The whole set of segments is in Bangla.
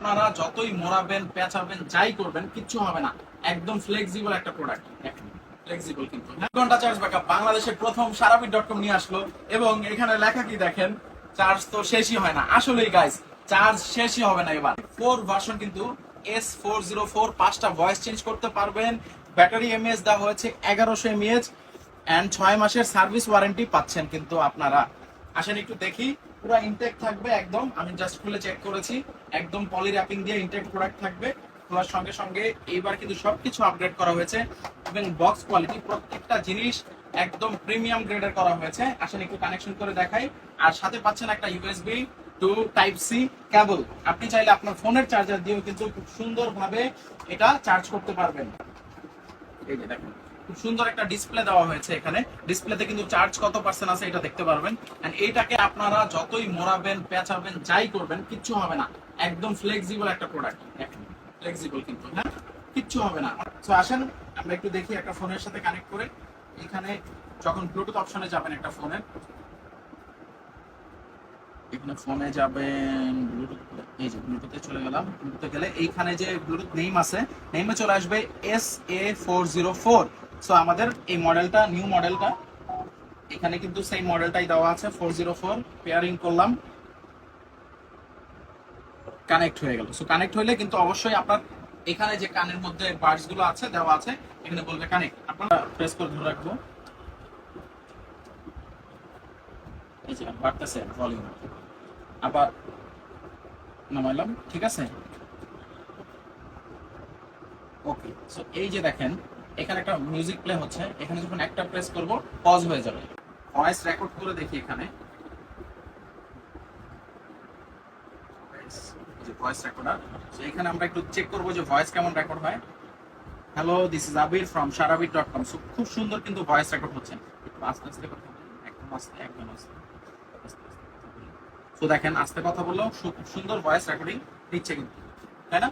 আপনারা যতই মোড়াবেন পেঁচাবেন যাই করবেন কিচ্ছু হবে না, একদম ফ্লেক্সিবল একটা প্রোডাক্ট। ফ্লেক্সিবল কিন্তু 2 ঘন্টা চার্জ ব্যাকআপ বাংলাদেশের প্রথম সারাবিট.com নিয়ে আসলো। এবং এখানে লেখা কি দেখেন, চার্জ তো শেষই হয় না। আসলেই গাইস, চার্জ শেষই হবে না। এবার 4 ভার্সন কিন্তু S404, 5টা ভয়েস চেঞ্জ করতে পারবেন। ব্যাটারি এমএএইচ দেওয়া হয়েছে 1100 এমএএইচ এন্ড 6 মাসের সার্ভিস ওয়ারেন্টি পাচ্ছেন। কিন্তু আপনারা আসেন একটু দেখি, পুরো ইনটেক থাকবে একদম। আমি জাস্ট খুলে চেক করেছি, একদম পলি র্যাপিং দিয়ে ইনটেক প্রোডাক্ট থাকবে। খোলার সঙ্গে সঙ্গে এইবার কিন্তু সবকিছু আপগ্রেড করা হয়েছে এবং বক্স কোয়ালিটি প্রত্যেকটা জিনিস একদম প্রিমিয়াম গ্রেডের করা হয়েছে। আসেন একটু কানেকশন করে দেখাই। আর সাথে পাচ্ছেন একটা USB to type C cable. আপনি চাইলে আপনার ফোনের চার্জার দিয়েও কিন্তু খুব সুন্দরভাবে এটা চার্জ করতে পারবেন। এই যে দেখেন, খুব সুন্দর একটা ডিসপ্লে দেওয়া হয়েছে এখানে। ডিসপ্লেতে কিন্তু চার্জ কত পার্সেন্ট আছে এটা দেখতে পারবেন। এন্ড এইটাকে আপনারা যতই মোড়াবেন পেঁচাবেন যাই করবেন কিচ্ছু হবে না, একদম ফ্লেক্সিবল একটা প্রোডাক্ট। ফ্লেক্সিবল কিন্তু, হ্যাঁ, কিচ্ছু হবে না। তো আসেন আমরা একটু দেখি একটা ফোনের সাথে কানেক্ট করে। এখানে যখন ব্লুটুথ অপশনে যাবেন একটা ফোনের, এখানে ফোনে যাবেন ব্লুটুথ, এই যে ব্লুটুথে চলে গেলাম। ব্লুটুথে গেলে এইখানে যে ব্লুটুথ নেম আছে, নেমে চলে আসবে SA404। সো আমাদের এই মডেলটা, নিউ মডেলটা, এখানে কিন্তু সেই মডেলটাই দেওয়া আছে 404। পেয়ারিং করলাম, কানেক্ট হয়ে গেল। সো কানেক্ট হইলে কিন্তু অবশ্যই আপনার এখানে যে কানের মধ্যে বাডস গুলো আছে দেওয়া আছে, এখানে বলবে কানেক্ট। আপনারা প্রেস করে ধরে রাখবো, এই যে বাড়তেছে ভলিউম। আবার নামাইলাম, ঠিক আছে, ওকে। সো এই যে দেখেন এখানে একটা মিউজিক প্লে হচ্ছে। এখানে যখন একটা প্রেস করব পজ হয়ে যাবে। ভয়েস রেকর্ড করে দেখি এখানে, এই যে ভয়েস রেকর্ডার। সো এখানে আমরা একটু চেক করব যে ভয়েস কেমন রেকর্ড হয়। Hello, this is Abir from সারাবিট.com। সো খুব সুন্দর কিন্তু ভয়েস রেকর্ড হচ্ছে। একটু আস্তে আস্তে কথা বলি, একদম আস্তে, একদম আস্তে। তো দেখেন আস্তে কথা বললেও খুব সুন্দর ভয়েস রেকর্ডিং দিচ্ছে কিন্তু, তাই না?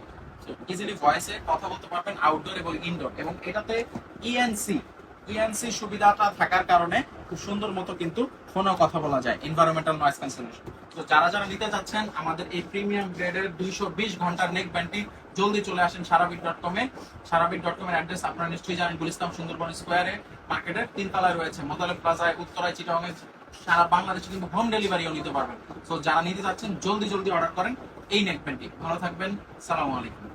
ইজিলি ভয়েসে কথা বলতে পারবেন আউটডোর এবং ইনডোর। এবং এটাতে ইএনসি সুবিধাটা থাকার কারণে খুব সুন্দর মতো কিন্তু ফোনেও কথা বলা যায়, এনভায়রনমেন্টাল নয়েজ ক্যান্সেলেশন। তো যারা যারা নিতে চাচ্ছেন আমাদের এই প্রিমিয়াম গ্রেডের 220 ঘন্টার নেক ব্যান্ডটি, জলদি চলে আসেন সারাবিট.com এ। সারাবিট.com এর অ্যাড্রেস আপনারা নিশ্চয়ই জানেন, গুলিস্তান সুন্দরবন স্কোয়ারে মার্কেটের 3 তলায় রয়েছে। মোতালেব প্লাজায়, উত্তরায়, চিটাগাংয়ে, সারা বাংলাদেশে কিন্তু হোম ডেলিভারিও নিতে পারবেন। তো যারা নিতে চাচ্ছেন জলদি জলদি অর্ডার করেন এই নেক ব্যান্ডটি। ভালো থাকবেন, সালামু আলাইকুম।